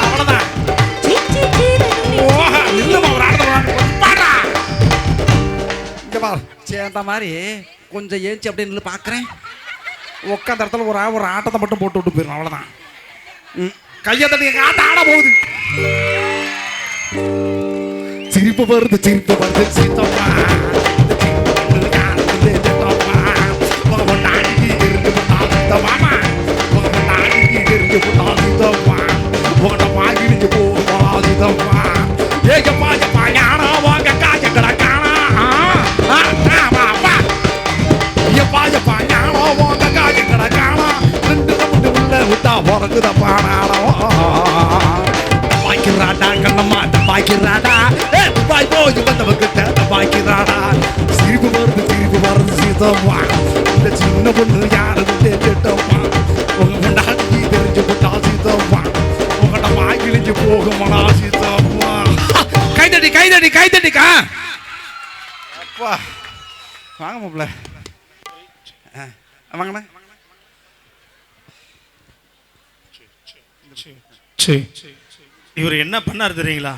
அவ்வளவுதான். சேர்ந்த மாதிரி கொஞ்சம் ஏஞ்சி அப்படின்னு பாக்குறேன். உட்காந்த இடத்துல ஒரு ஆட்டத்தை மட்டும் போட்டு விட்டு போயிடும். அவ்வளவுதான். கையை தட்டி ஆட்டம் ஆட போகுது. சிரிப்பு வருது சீத்தம்மா. சிரிப்பு வருது சீதம்மா. இந்த சின்ன பொண்ணு யாரும் கேட்டம்மா. உங்க பொண்டாட்டி தெரிஞ்சு போட்டா சீதம்மா. உங்கள்கிட்ட வாங்கிழிஞ்சு போகுமாடா சீதம்மா. கைதட்டிக்கா. அப்பா வாங்க மாப்ள. வாங்கண்ணா. இவர் என்ன பண்ணாரு தெரியுங்களா?